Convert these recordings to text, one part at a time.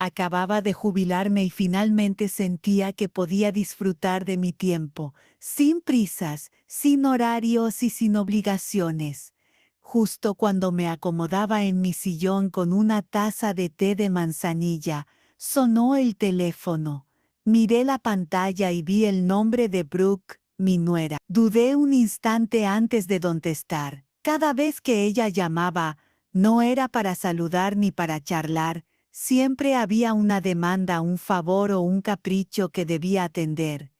Acababa de jubilarme y finalmente sentía que podía disfrutar de mi tiempo, sin prisas, sin horarios y sin obligaciones. Justo cuando me acomodaba en mi sillón con una taza de té de manzanilla, sonó el teléfono. Miré la pantalla y vi el nombre de Brooke, mi nuera. Dudé un instante antes de contestar. Cada vez que ella llamaba, no era para saludar ni para charlar. Siempre había una demanda, un favor o un capricho que debía atender.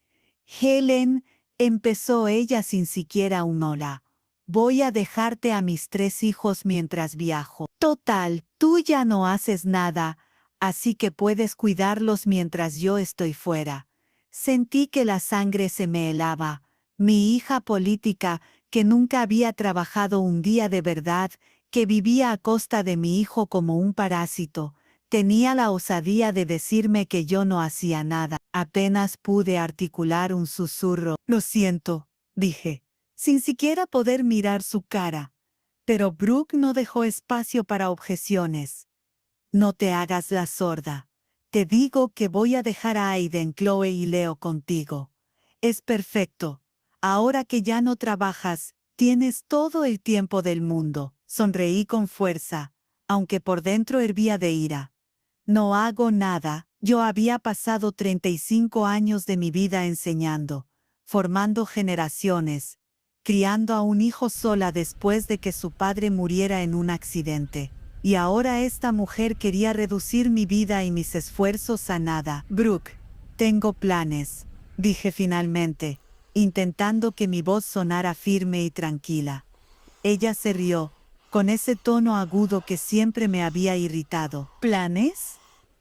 Helen, empezó ella sin siquiera un hola. Voy a dejarte a mis 3 hijos mientras viajo. Total, tú ya no haces nada, así que puedes cuidarlos mientras yo estoy fuera. Sentí que la sangre se me helaba. Mi hija política, que nunca había trabajado un día de verdad, que vivía a costa de mi hijo como un parásito, tenía la osadía de decirme que yo no hacía nada. Apenas pude articular un susurro. Lo siento, dije, sin siquiera poder mirar su cara. Pero Brooke no dejó espacio para objeciones. No te hagas la sorda. Te digo que voy a dejar a Aiden, Chloe y Leo contigo. Es perfecto. Ahora que ya no trabajas, tienes todo el tiempo del mundo. Sonreí con fuerza, aunque por dentro hervía de ira. No hago nada. Yo había pasado 35 años de mi vida enseñando, formando generaciones, criando a un hijo sola después de que su padre muriera en un accidente. Y ahora esta mujer quería reducir mi vida y mis esfuerzos a nada. Brooke, tengo planes, dije finalmente, intentando que mi voz sonara firme y tranquila. Ella se rió, con ese tono agudo que siempre me había irritado. ¿Planes?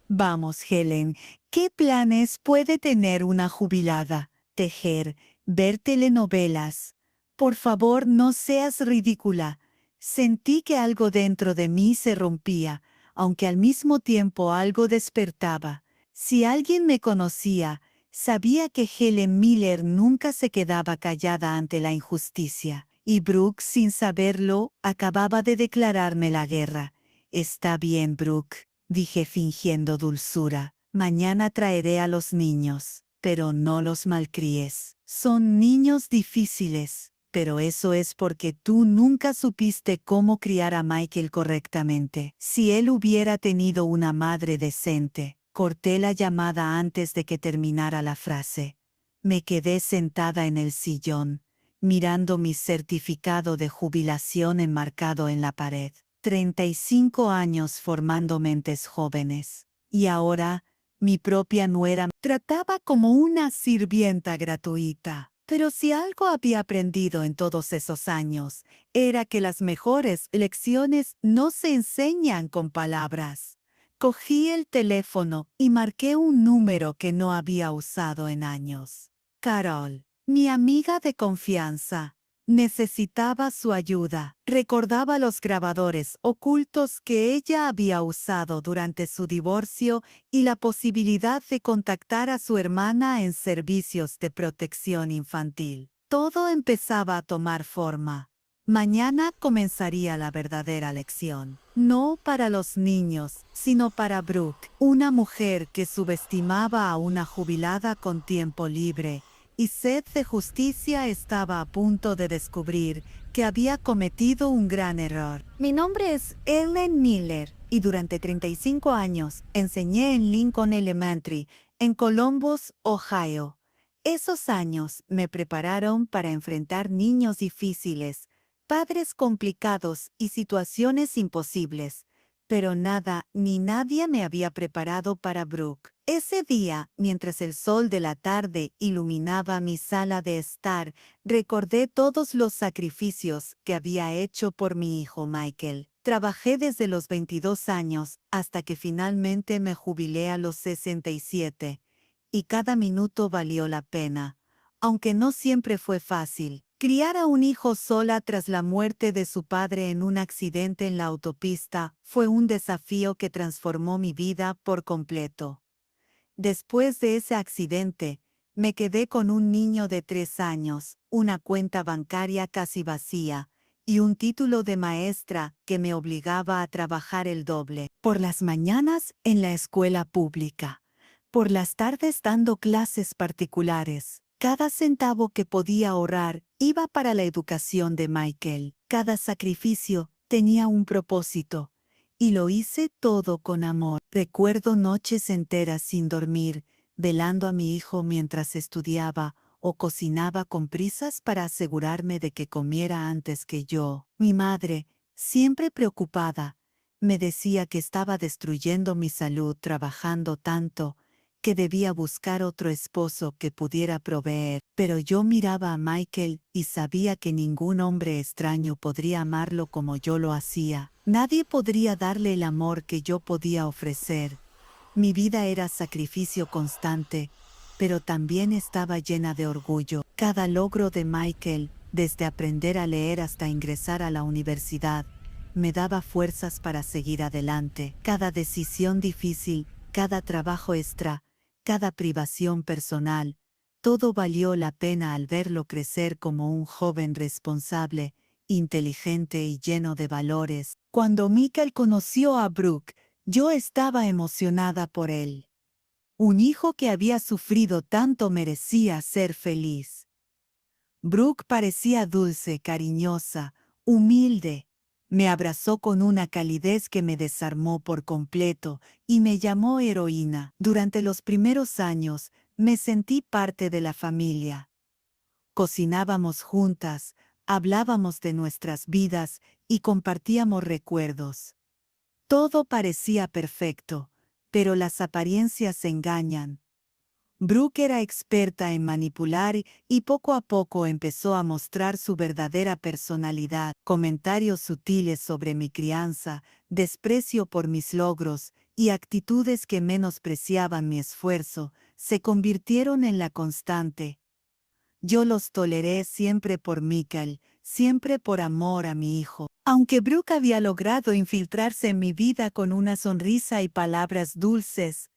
Vamos, Helen, ¿qué planes puede tener una jubilada? Tejer, ver telenovelas. Por favor, no seas ridícula. Sentí que algo dentro de mí se rompía, aunque al mismo tiempo algo despertaba. Si alguien me conocía, sabía que Helen Miller nunca se quedaba callada ante la injusticia. Y Brooke, sin saberlo, acababa de declararme la guerra. Está bien, Brooke, dije fingiendo dulzura. Mañana traeré a los niños, pero no los malcríes. Son niños difíciles, pero eso es porque tú nunca supiste cómo criar a Michael correctamente. Si él hubiera tenido una madre decente. Corté la llamada antes de que terminara la frase. Me quedé sentada en el sillón, mirando mi certificado de jubilación enmarcado en la pared. 35 años formando mentes jóvenes. Y ahora, mi propia nuera me trataba como una sirvienta gratuita. Pero si algo había aprendido en todos esos años, era que las mejores lecciones no se enseñan con palabras. Cogí el teléfono y marqué un número que no había usado en años. Carol, mi amiga de confianza. Necesitaba su ayuda. Recordaba los grabadores ocultos que ella había usado durante su divorcio y la posibilidad de contactar a su hermana en servicios de protección infantil. Todo empezaba a tomar forma. Mañana comenzaría la verdadera lección. No para los niños, sino para Brooke, una mujer que subestimaba a una jubilada con tiempo libre y sed de justicia estaba a punto de descubrir que había cometido un gran error. Mi nombre es Helen Miller y durante 35 años enseñé en Lincoln Elementary, en Columbus, Ohio. Esos años me prepararon para enfrentar niños difíciles, padres complicados y situaciones imposibles. Pero nada ni nadie me había preparado para Brooke. Ese día, mientras el sol de la tarde iluminaba mi sala de estar, recordé todos los sacrificios que había hecho por mi hijo Michael. Trabajé desde los 22 años hasta que finalmente me jubilé a los 67, y cada minuto valió la pena, aunque no siempre fue fácil. Criar a un hijo sola tras la muerte de su padre en un accidente en la autopista fue un desafío que transformó mi vida por completo. Después de ese accidente, me quedé con un niño de 3 años, una cuenta bancaria casi vacía y un título de maestra que me obligaba a trabajar el doble. Por las mañanas en la escuela pública, por las tardes dando clases particulares. Cada centavo que podía ahorrar iba para la educación de Michael. Cada sacrificio tenía un propósito, y lo hice todo con amor. Recuerdo noches enteras sin dormir, velando a mi hijo mientras estudiaba o cocinaba con prisas para asegurarme de que comiera antes que yo. Mi madre, siempre preocupada, me decía que estaba destruyendo mi salud trabajando tanto, que debía buscar otro esposo que pudiera proveer. Pero yo miraba a Michael y sabía que ningún hombre extraño podría amarlo como yo lo hacía. Nadie podría darle el amor que yo podía ofrecer. Mi vida era sacrificio constante, pero también estaba llena de orgullo. Cada logro de Michael, desde aprender a leer hasta ingresar a la universidad, me daba fuerzas para seguir adelante. Cada decisión difícil, cada trabajo extra, cada privación personal, todo valió la pena al verlo crecer como un joven responsable, inteligente y lleno de valores. Cuando Michael conoció a Brooke, yo estaba emocionada por él. Un hijo que había sufrido tanto merecía ser feliz. Brooke parecía dulce, cariñosa, humilde. Me abrazó con una calidez que me desarmó por completo y me llamó heroína. Durante los primeros años, me sentí parte de la familia. Cocinábamos juntas, hablábamos de nuestras vidas y compartíamos recuerdos. Todo parecía perfecto, pero las apariencias engañan. Brooke era experta en manipular y poco a poco empezó a mostrar su verdadera personalidad. Comentarios sutiles sobre mi crianza, desprecio por mis logros y actitudes que menospreciaban mi esfuerzo se convirtieron en la constante. Yo los toleré siempre por Michael, siempre por amor a mi hijo. Aunque Brooke había logrado infiltrarse en mi vida con una sonrisa y palabras dulces,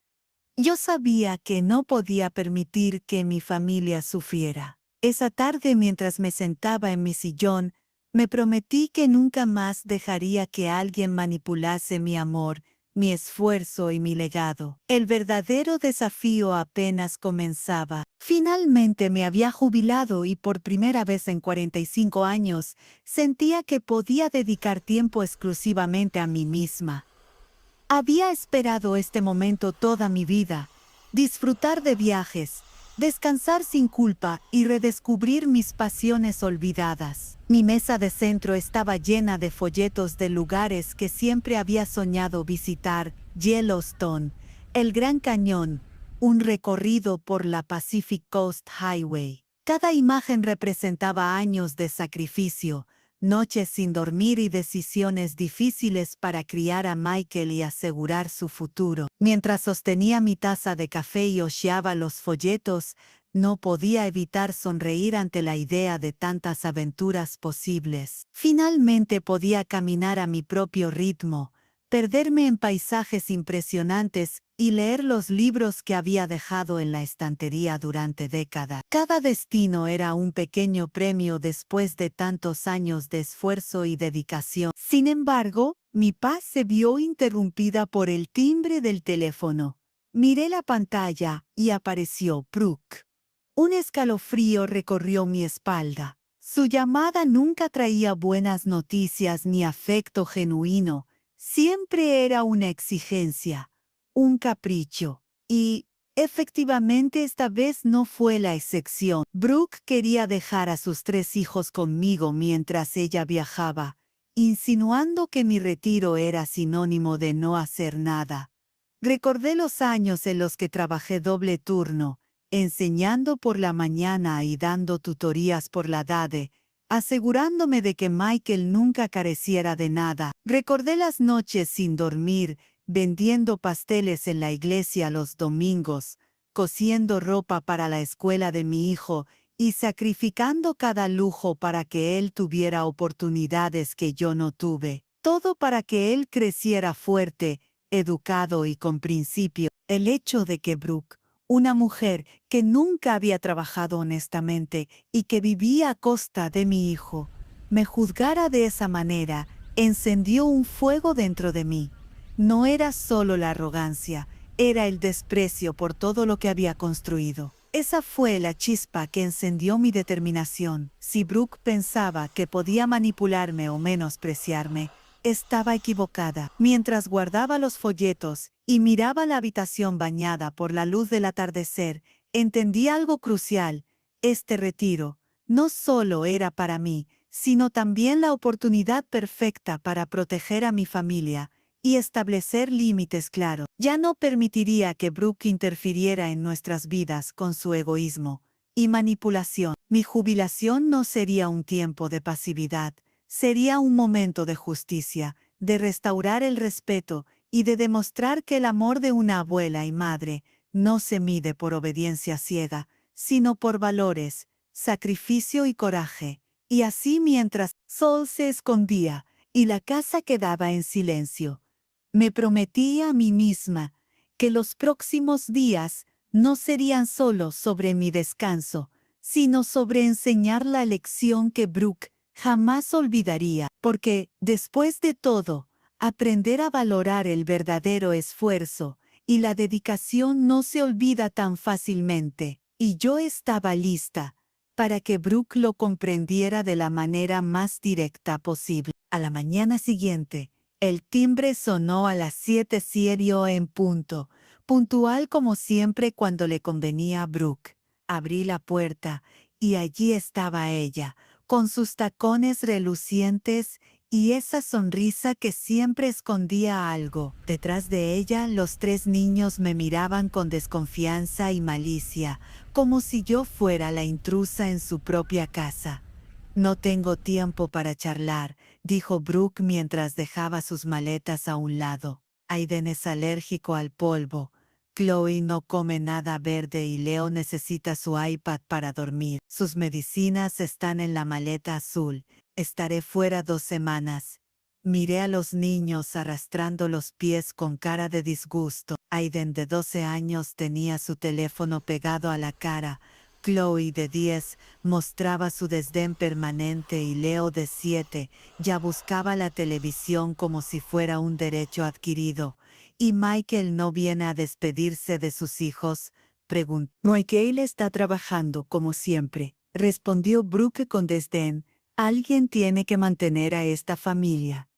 yo sabía que no podía permitir que mi familia sufriera. Esa tarde, mientras me sentaba en mi sillón, me prometí que nunca más dejaría que alguien manipulase mi amor, mi esfuerzo y mi legado. El verdadero desafío apenas comenzaba. Finalmente me había jubilado y por primera vez en 45 años sentía que podía dedicar tiempo exclusivamente a mí misma. Había esperado este momento toda mi vida, disfrutar de viajes, descansar sin culpa y redescubrir mis pasiones olvidadas. Mi mesa de centro estaba llena de folletos de lugares que siempre había soñado visitar: Yellowstone, el Gran Cañón, un recorrido por la Pacific Coast Highway. Cada imagen representaba años de sacrificio, noches sin dormir y decisiones difíciles para criar a Michael y asegurar su futuro. Mientras sostenía mi taza de café y hojeaba los folletos, no podía evitar sonreír ante la idea de tantas aventuras posibles. Finalmente podía caminar a mi propio ritmo, perderme en paisajes impresionantes y leer los libros que había dejado en la estantería durante décadas. Cada destino era un pequeño premio después de tantos años de esfuerzo y dedicación. Sin embargo, mi paz se vio interrumpida por el timbre del teléfono. Miré la pantalla y apareció Brooke. Un escalofrío recorrió mi espalda. Su llamada nunca traía buenas noticias ni afecto genuino. Siempre era una exigencia, un capricho, y, efectivamente, esta vez no fue la excepción. Brooke quería dejar a sus 3 hijos conmigo mientras ella viajaba, insinuando que mi retiro era sinónimo de no hacer nada. Recordé los años en los que trabajé doble turno, enseñando por la mañana y dando tutorías por la tarde, asegurándome de que Michael nunca careciera de nada. Recordé las noches sin dormir, vendiendo pasteles en la iglesia los domingos, cosiendo ropa para la escuela de mi hijo y sacrificando cada lujo para que él tuviera oportunidades que yo no tuve. Todo para que él creciera fuerte, educado y con principio. El hecho de que Brooke, una mujer que nunca había trabajado honestamente y que vivía a costa de mi hijo, me juzgara de esa manera, encendió un fuego dentro de mí. No era solo la arrogancia, era el desprecio por todo lo que había construido. Esa fue la chispa que encendió mi determinación. Si Brooke pensaba que podía manipularme o menospreciarme, estaba equivocada. Mientras guardaba los folletos y miraba la habitación bañada por la luz del atardecer, entendí algo crucial. Este retiro no solo era para mí, sino también la oportunidad perfecta para proteger a mi familia y establecer límites claros. Ya no permitiría que Brooke interfiriera en nuestras vidas con su egoísmo y manipulación. Mi jubilación no sería un tiempo de pasividad, sería un momento de justicia, de restaurar el respeto y de demostrar que el amor de una abuela y madre no se mide por obediencia ciega, sino por valores, sacrificio y coraje. Y así mientras Sol se escondía y la casa quedaba en silencio, me prometí a mí misma que los próximos días no serían solo sobre mi descanso, sino sobre enseñar la lección que Brooke jamás olvidaría, porque, después de todo, aprender a valorar el verdadero esfuerzo y la dedicación no se olvida tan fácilmente, y yo estaba lista para que Brooke lo comprendiera de la manera más directa posible. A la mañana siguiente, el timbre sonó a las 7:00 en punto, puntual como siempre cuando le convenía a Brooke. Abrí la puerta y allí estaba ella, con sus tacones relucientes y esa sonrisa que siempre escondía algo. Detrás de ella, los 3 niños me miraban con desconfianza y malicia, como si yo fuera la intrusa en su propia casa. No tengo tiempo para charlar, dijo Brooke mientras dejaba sus maletas a un lado. Aiden es alérgico al polvo. Chloe no come nada verde y Leo necesita su iPad para dormir. Sus medicinas están en la maleta azul. Estaré fuera 2 semanas. Miré a los niños arrastrando los pies con cara de disgusto. Aiden de 12 años tenía su teléfono pegado a la cara. Chloe de 10 mostraba su desdén permanente y Leo de 7 ya buscaba la televisión como si fuera un derecho adquirido. ¿Y Michael no viene a despedirse de sus hijos?, preguntó. Michael está trabajando como siempre, respondió Brooke con desdén. Alguien tiene que mantener a esta familia.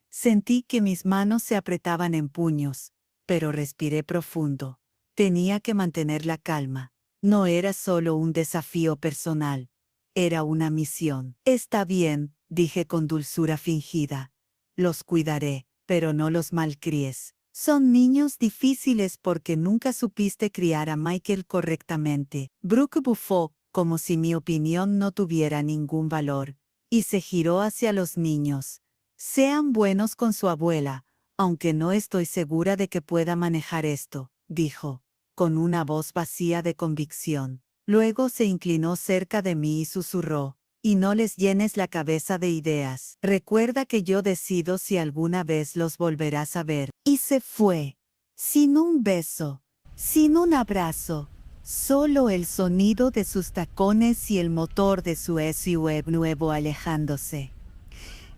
Sentí que mis manos se apretaban en puños, pero respiré profundo. Tenía que mantener la calma. No era solo un desafío personal, era una misión. Está bien, dije con dulzura fingida. Los cuidaré, pero no los malcríes. Son niños difíciles porque nunca supiste criar a Michael correctamente. Brooke bufó, como si mi opinión no tuviera ningún valor, y se giró hacia los niños. Sean buenos con su abuela, aunque no estoy segura de que pueda manejar esto, dijo, con una voz vacía de convicción. Luego se inclinó cerca de mí y susurró, y no les llenes la cabeza de ideas. Recuerda que yo decido si alguna vez los volverás a ver. Y se fue, sin un beso, sin un abrazo, solo el sonido de sus tacones y el motor de su SUV nuevo alejándose.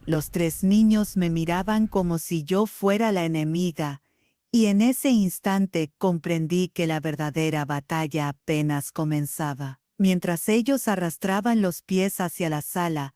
Los 3 niños me miraban como si yo fuera la enemiga, y en ese instante comprendí que la verdadera batalla apenas comenzaba. Mientras ellos arrastraban los pies hacia la sala,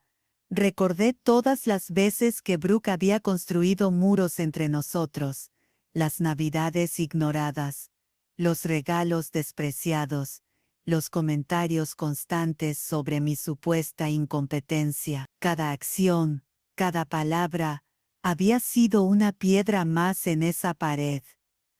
recordé todas las veces que Brooke había construido muros entre nosotros, las navidades ignoradas, los regalos despreciados, los comentarios constantes sobre mi supuesta incompetencia. Cada acción, cada palabra, había sido una piedra más en esa pared.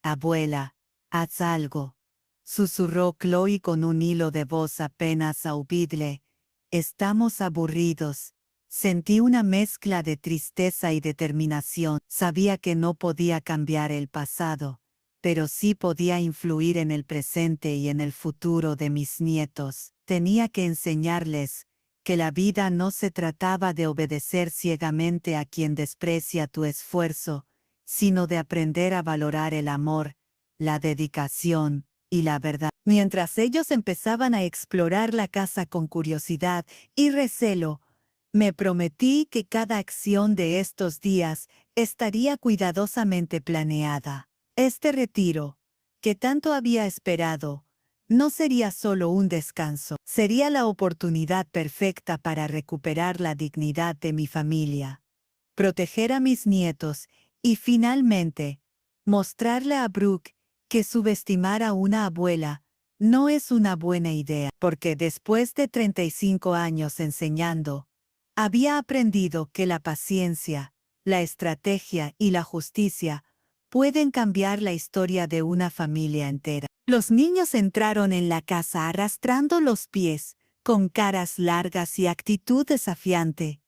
Abuela, haz algo, susurró Chloe con un hilo de voz apenas audible. Estamos aburridos. Sentí una mezcla de tristeza y determinación. Sabía que no podía cambiar el pasado, pero sí podía influir en el presente y en el futuro de mis nietos. Tenía que enseñarles que la vida no se trataba de obedecer ciegamente a quien desprecia tu esfuerzo, sino de aprender a valorar el amor, la dedicación y la verdad. Mientras ellos empezaban a explorar la casa con curiosidad y recelo, Me prometí que cada acción de estos días estaría cuidadosamente planeada. Este retiro, que tanto había esperado, no sería solo un descanso, sería la oportunidad perfecta para recuperar la dignidad de mi familia, proteger a mis nietos y finalmente mostrarle a Brooke que subestimar a una abuela no es una buena idea, porque después de 35 años enseñando, había aprendido que la paciencia, la estrategia y la justicia pueden cambiar la historia de una familia entera. Los niños entraron en la casa arrastrando los pies, con caras largas y actitud desafiante.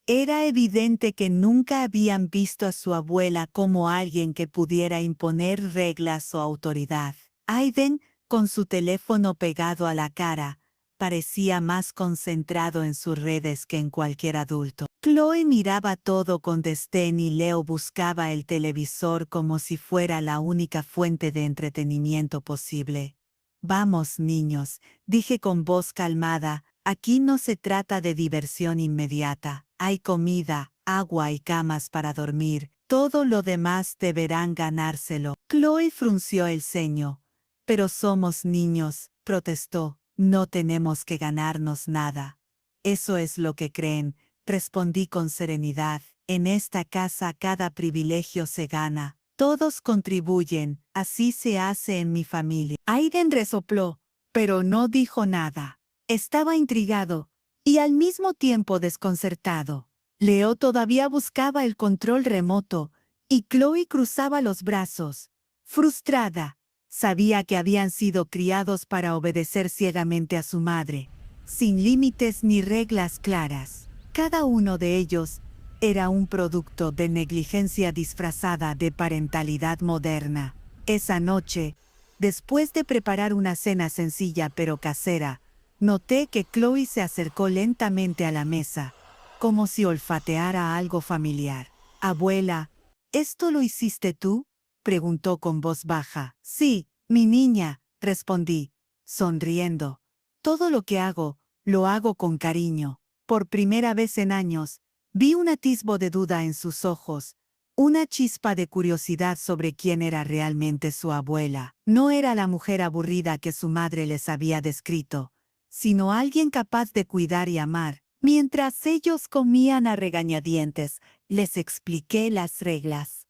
Era evidente que nunca habían visto a su abuela como alguien que pudiera imponer reglas o autoridad. Aiden, con su teléfono pegado a la cara, parecía más concentrado en sus redes que en cualquier adulto. Chloe miraba todo con desdén y Leo buscaba el televisor como si fuera la única fuente de entretenimiento posible. Vamos, niños, dije con voz calmada, aquí no se trata de diversión inmediata. Hay comida, agua y camas para dormir. Todo lo demás deberán ganárselo. Chloe frunció el ceño. Pero somos niños, protestó. No tenemos que ganarnos nada. Eso es lo que creen, respondí con serenidad. En esta casa cada privilegio se gana. Todos contribuyen, así se hace en mi familia. Aiden resopló, pero no dijo nada. Estaba intrigado y al mismo tiempo desconcertado. Leo todavía buscaba el control remoto y Chloe cruzaba los brazos, frustrada. Sabía que habían sido criados para obedecer ciegamente a su madre, sin límites ni reglas claras. Cada uno de ellos era un producto de negligencia disfrazada de parentalidad moderna. Esa noche, después de preparar una cena sencilla pero casera, noté que Chloe se acercó lentamente a la mesa, como si olfateara algo familiar. «Abuela, ¿esto lo hiciste tú?», preguntó con voz baja. «Sí, mi niña», respondí, sonriendo. «Todo lo que hago, lo hago con cariño». Por primera vez en años, vi un atisbo de duda en sus ojos, una chispa de curiosidad sobre quién era realmente su abuela. No era la mujer aburrida que su madre les había descrito, sino alguien capaz de cuidar y amar. Mientras ellos comían a regañadientes, les expliqué las reglas.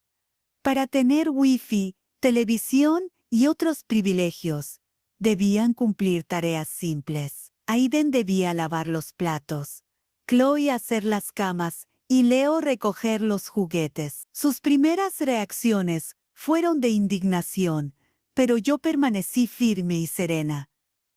Para tener wifi, televisión y otros privilegios, debían cumplir tareas simples. Aiden debía lavar los platos, Chloe hacer las camas y Leo recoger los juguetes. Sus primeras reacciones fueron de indignación, pero yo permanecí firme y serena.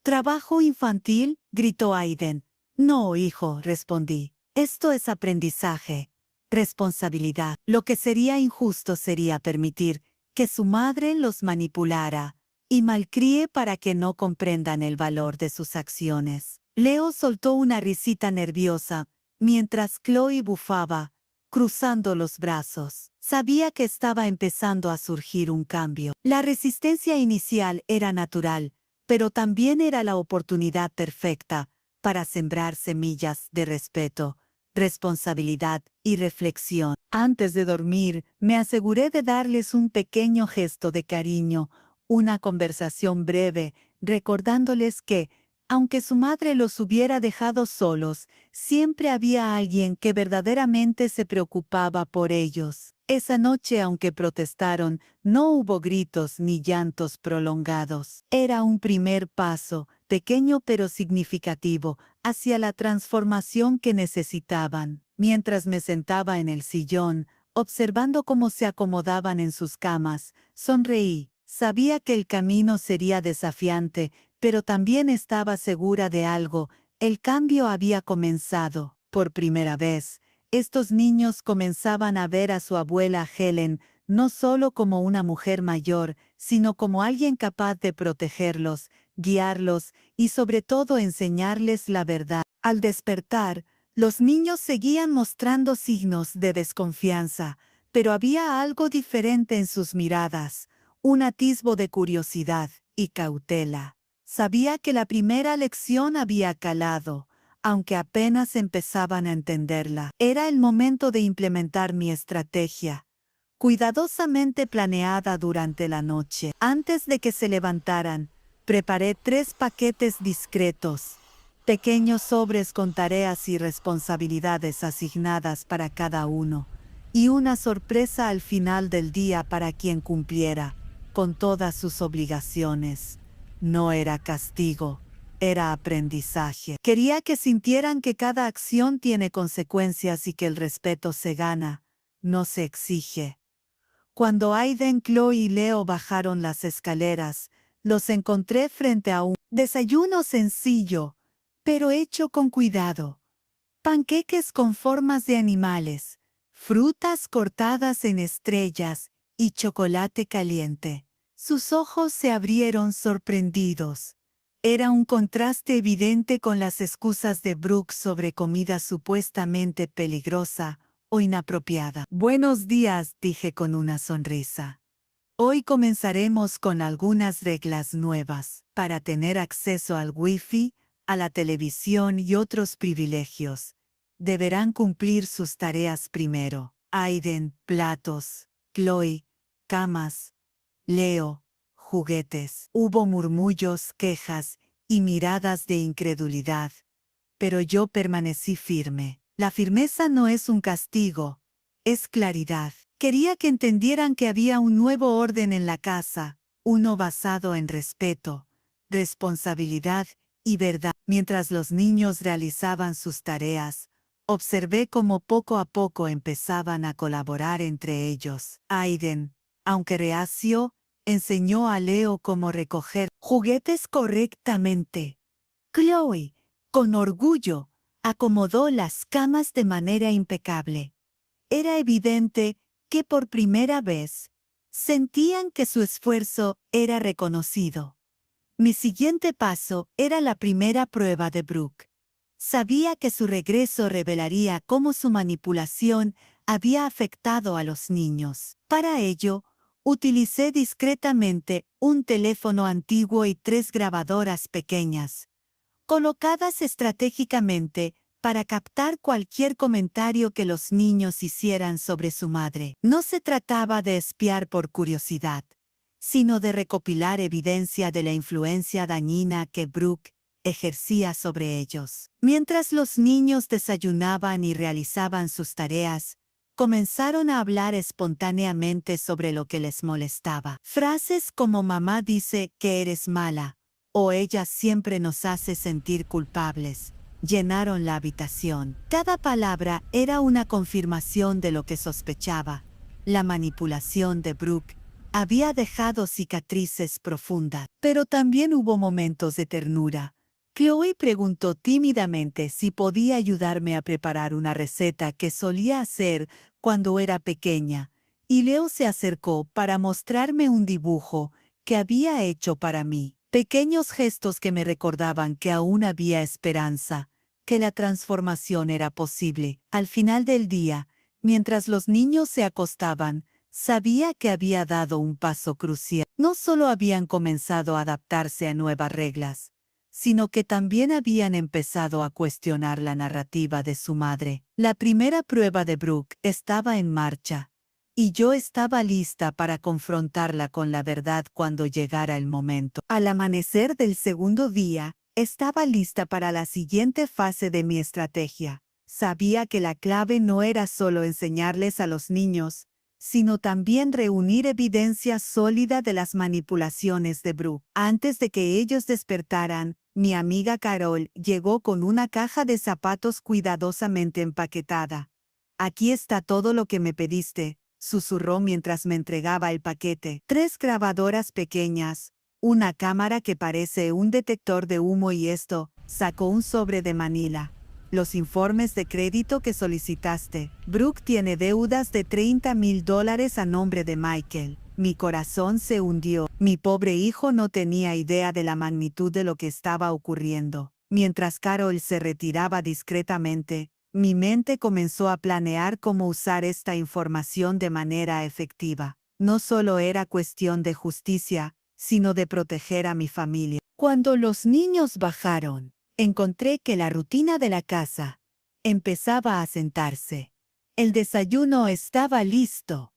«¿Trabajo infantil?», gritó Aiden. «No, hijo», respondí. «Esto es aprendizaje, responsabilidad». Lo que sería injusto sería permitir que su madre los manipulara y malcríe para que no comprendan el valor de sus acciones. Leo soltó una risita nerviosa mientras Chloe bufaba, cruzando los brazos. Sabía que estaba empezando a surgir un cambio. La resistencia inicial era natural, pero también era la oportunidad perfecta para sembrar semillas de respeto, responsabilidad y reflexión. Antes de dormir, me aseguré de darles un pequeño gesto de cariño, una conversación breve, recordándoles que, aunque su madre los hubiera dejado solos, siempre había alguien que verdaderamente se preocupaba por ellos. Esa noche, aunque protestaron, no hubo gritos ni llantos prolongados. Era un primer paso, pequeño pero significativo, hacia la transformación que necesitaban. Mientras me sentaba en el sillón, observando cómo se acomodaban en sus camas, sonreí. Sabía que el camino sería desafiante, pero también estaba segura de algo: el cambio había comenzado. Por primera vez, estos niños comenzaban a ver a su abuela Helen no solo como una mujer mayor, sino como alguien capaz de protegerlos, guiarlos y sobre todo enseñarles la verdad. Al despertar, los niños seguían mostrando signos de desconfianza, pero había algo diferente en sus miradas, un atisbo de curiosidad y cautela. Sabía que la primera lección había calado. aunque apenas empezaban a entenderla. Era el momento de implementar mi estrategia, cuidadosamente planeada durante la noche. Antes de que se levantaran, preparé 3 paquetes discretos, pequeños sobres con tareas y responsabilidades asignadas para cada uno, y una sorpresa al final del día para quien cumpliera con todas sus obligaciones. No era castigo, era aprendizaje. Quería que sintieran que cada acción tiene consecuencias y que el respeto se gana, no se exige. Cuando Aiden, Chloe y Leo bajaron las escaleras, los encontré frente a un desayuno sencillo, pero hecho con cuidado. Panqueques con formas de animales, frutas cortadas en estrellas y chocolate caliente. Sus ojos se abrieron sorprendidos. Era un contraste evidente con las excusas de Brooke sobre comida supuestamente peligrosa o inapropiada. Buenos días, dije con una sonrisa. Hoy comenzaremos con algunas reglas nuevas para tener acceso al Wi-Fi, a la televisión y otros privilegios. Deberán cumplir sus tareas primero. Aiden, platos. Chloe, camas. Leo, juguetes. Hubo murmullos, quejas y miradas de incredulidad, pero yo permanecí firme. La firmeza no es un castigo, es claridad. Quería que entendieran que había un nuevo orden en la casa, uno basado en respeto, responsabilidad y verdad. Mientras los niños realizaban sus tareas, observé cómo poco a poco empezaban a colaborar entre ellos. Aiden, aunque reacio, enseñó a Leo cómo recoger juguetes correctamente. Chloe, con orgullo, acomodó las camas de manera impecable. Era evidente que por primera vez sentían que su esfuerzo era reconocido. Mi siguiente paso era la primera prueba de Brooke. Sabía que su regreso revelaría cómo su manipulación había afectado a los niños. Para ello, utilicé discretamente un teléfono antiguo y 3 grabadoras pequeñas, colocadas estratégicamente para captar cualquier comentario que los niños hicieran sobre su madre. No se trataba de espiar por curiosidad, sino de recopilar evidencia de la influencia dañina que Brooke ejercía sobre ellos. Mientras los niños desayunaban y realizaban sus tareas, comenzaron a hablar espontáneamente sobre lo que les molestaba. Frases como mamá dice que eres mala, o ella siempre nos hace sentir culpables, llenaron la habitación. Cada palabra era una confirmación de lo que sospechaba. La manipulación de Brooke había dejado cicatrices profundas. Pero también hubo momentos de ternura. Chloe preguntó tímidamente si podía ayudarme a preparar una receta que solía hacer cuando era pequeña, y Leo se acercó para mostrarme un dibujo que había hecho para mí. Pequeños gestos que me recordaban que aún había esperanza, que la transformación era posible. Al final del día, mientras los niños se acostaban, sabía que había dado un paso crucial. No solo habían comenzado a adaptarse a nuevas reglas, sino que también habían empezado a cuestionar la narrativa de su madre. La primera prueba de Brooke estaba en marcha, y yo estaba lista para confrontarla con la verdad cuando llegara el momento. Al amanecer del segundo día, estaba lista para la siguiente fase de mi estrategia. Sabía que la clave no era solo enseñarles a los niños, sino también reunir evidencia sólida de las manipulaciones de Brooke. Antes de que ellos despertaran, mi amiga Carol llegó con una caja de zapatos cuidadosamente empaquetada. «Aquí está todo lo que me pediste», susurró mientras me entregaba el paquete. 3 grabadoras pequeñas, una cámara que parece un detector de humo y esto, sacó un sobre de Manila. Los informes de crédito que solicitaste. Brooke tiene deudas de $30,000 a nombre de Michael. Mi corazón se hundió. Mi pobre hijo no tenía idea de la magnitud de lo que estaba ocurriendo. Mientras Carol se retiraba discretamente, mi mente comenzó a planear cómo usar esta información de manera efectiva. No solo era cuestión de justicia, sino de proteger a mi familia. Cuando los niños bajaron, encontré que la rutina de la casa empezaba a sentarse. El desayuno estaba listo.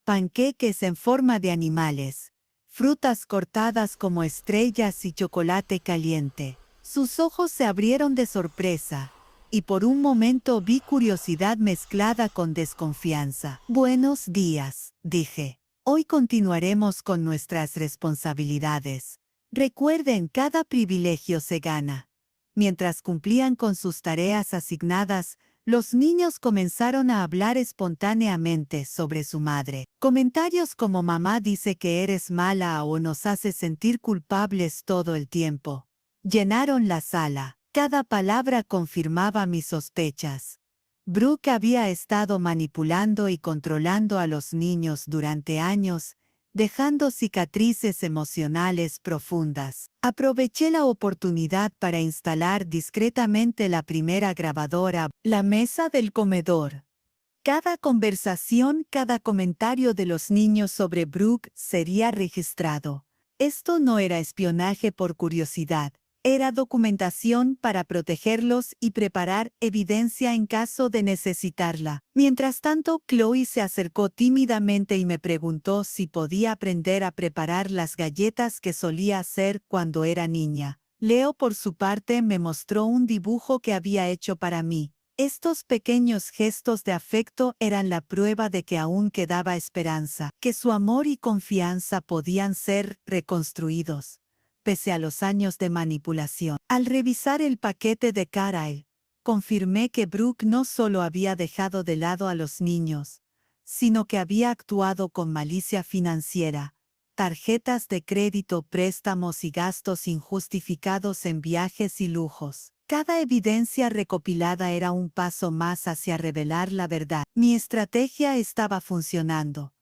Panqueques en forma de animales, frutas cortadas como estrellas y chocolate caliente. Sus ojos se abrieron de sorpresa, y por un momento vi curiosidad mezclada con desconfianza. Buenos días, dije. Hoy continuaremos con nuestras responsabilidades. Recuerden, cada privilegio se gana. Mientras cumplían con sus tareas asignadas, los niños comenzaron a hablar espontáneamente sobre su madre. Comentarios como mamá dice que eres mala o nos hace sentir culpables todo el tiempo llenaron la sala. Cada palabra confirmaba mis sospechas. Brooke había estado manipulando y controlando a los niños durante años, dejando cicatrices emocionales profundas. Aproveché la oportunidad para instalar discretamente la primera grabadora, la mesa del comedor. Cada conversación, cada comentario de los niños sobre Brooke sería registrado. Esto no era espionaje por curiosidad. Era documentación para protegerlos y preparar evidencia en caso de necesitarla. Mientras tanto, Chloe se acercó tímidamente y me preguntó si podía aprender a preparar las galletas que solía hacer cuando era niña. Leo, por su parte, me mostró un dibujo que había hecho para mí. Estos pequeños gestos de afecto eran la prueba de que aún quedaba esperanza, que su amor y confianza podían ser reconstruidos pese a los años de manipulación. Al revisar el paquete de Carol, confirmé que Brooke no solo había dejado de lado a los niños, sino que había actuado con malicia financiera. Tarjetas de crédito, préstamos y gastos injustificados en viajes y lujos. Cada evidencia recopilada era un paso más hacia revelar la verdad. Mi estrategia estaba funcionando.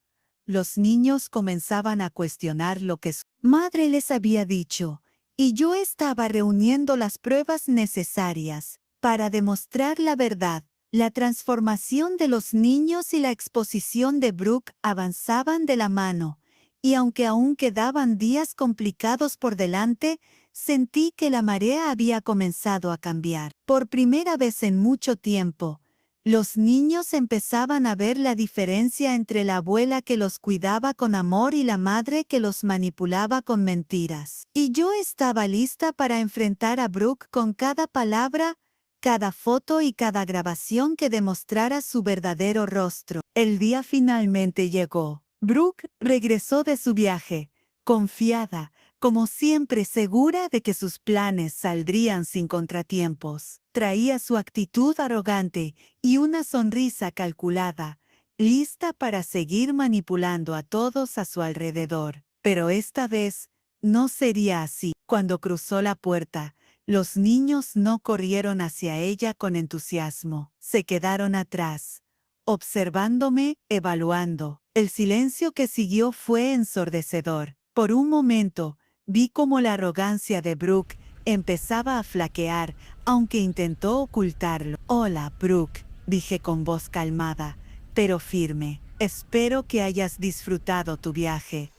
Los niños comenzaban a cuestionar lo que su madre les había dicho, y yo estaba reuniendo las pruebas necesarias para demostrar la verdad. La transformación de los niños y la exposición de Brooke avanzaban de la mano, y aunque aún quedaban días complicados por delante, sentí que la marea había comenzado a cambiar. Por primera vez en mucho tiempo, los niños empezaban a ver la diferencia entre la abuela que los cuidaba con amor y la madre que los manipulaba con mentiras. Y yo estaba lista para enfrentar a Brooke con cada palabra, cada foto y cada grabación que demostrara su verdadero rostro. El día finalmente llegó. Brooke regresó de su viaje, confiada, como siempre segura de que sus planes saldrían sin contratiempos. Traía su actitud arrogante y una sonrisa calculada, lista para seguir manipulando a todos a su alrededor. Pero esta vez no sería así. Cuando cruzó la puerta, los niños no corrieron hacia ella con entusiasmo. Se quedaron atrás, observándome, evaluando. El silencio que siguió fue ensordecedor. Por un momento, vi cómo la arrogancia de Brooke empezaba a flaquear, aunque intentó ocultarlo. «Hola, Brooke», dije con voz calmada, pero firme. «Espero que hayas disfrutado tu viaje».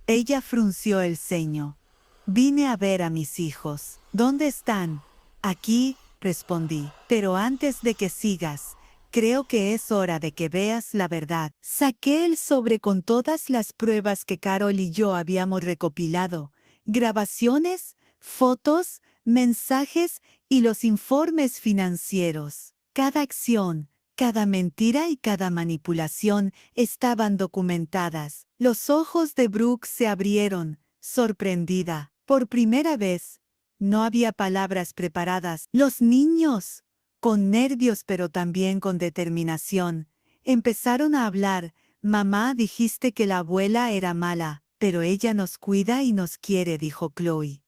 Ella frunció el ceño. «Vine a ver a mis hijos». «¿Dónde están?» «Aquí», respondí. «Pero antes de que sigas, creo que es hora de que veas la verdad». Saqué el sobre con todas las pruebas que Carol y yo habíamos recopilado. Grabaciones, fotos, mensajes y los informes financieros. Cada acción, cada mentira y cada manipulación estaban documentadas. Los ojos de Brooke se abrieron, sorprendida. Por primera vez, no había palabras preparadas. Los niños, con nervios pero también con determinación, empezaron a hablar. «Mamá, dijiste que la abuela era mala, pero ella nos cuida y nos quiere», dijo Chloe.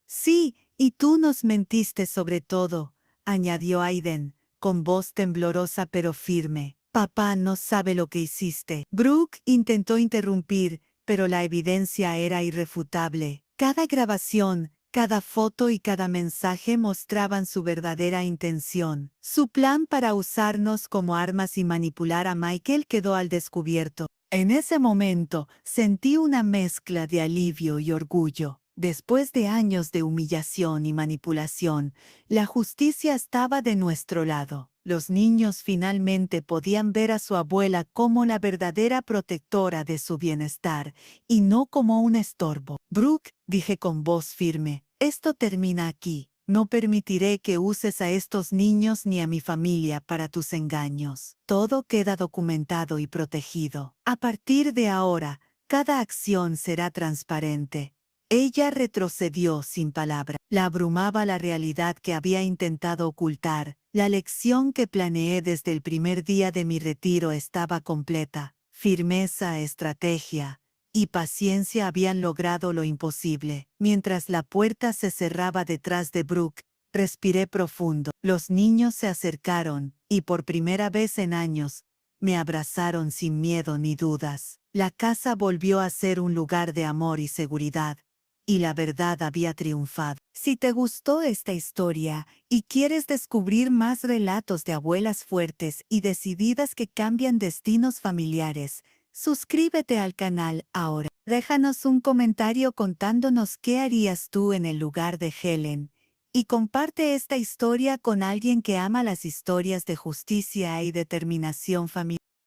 «Sí, y tú nos mentiste sobre todo», añadió Aiden, con voz temblorosa pero firme. «Papá no sabe lo que hiciste». Brooke intentó interrumpir, pero la evidencia era irrefutable. Cada grabación, cada foto y cada mensaje mostraban su verdadera intención. Su plan para usarnos como armas y manipular a Michael quedó al descubierto. En ese momento, sentí una mezcla de alivio y orgullo. Después de años de humillación y manipulación, la justicia estaba de nuestro lado. Los niños finalmente podían ver a su abuela como la verdadera protectora de su bienestar y no como un estorbo. Brooke, dije con voz firme, esto termina aquí. No permitiré que uses a estos niños ni a mi familia para tus engaños. Todo queda documentado y protegido. A partir de ahora, cada acción será transparente. Ella retrocedió sin palabra. La abrumaba la realidad que había intentado ocultar. La lección que planeé desde el primer día de mi retiro estaba completa. Firmeza, estrategia y paciencia habían logrado lo imposible. Mientras la puerta se cerraba detrás de Brooke, respiré profundo. Los niños se acercaron y por primera vez en años me abrazaron sin miedo ni dudas. La casa volvió a ser un lugar de amor y seguridad, y la verdad había triunfado. Si te gustó esta historia y quieres descubrir más relatos de abuelas fuertes y decididas que cambian destinos familiares, suscríbete al canal ahora. Déjanos un comentario contándonos qué harías tú en el lugar de Helen y comparte esta historia con alguien que ama las historias de justicia y determinación familiar.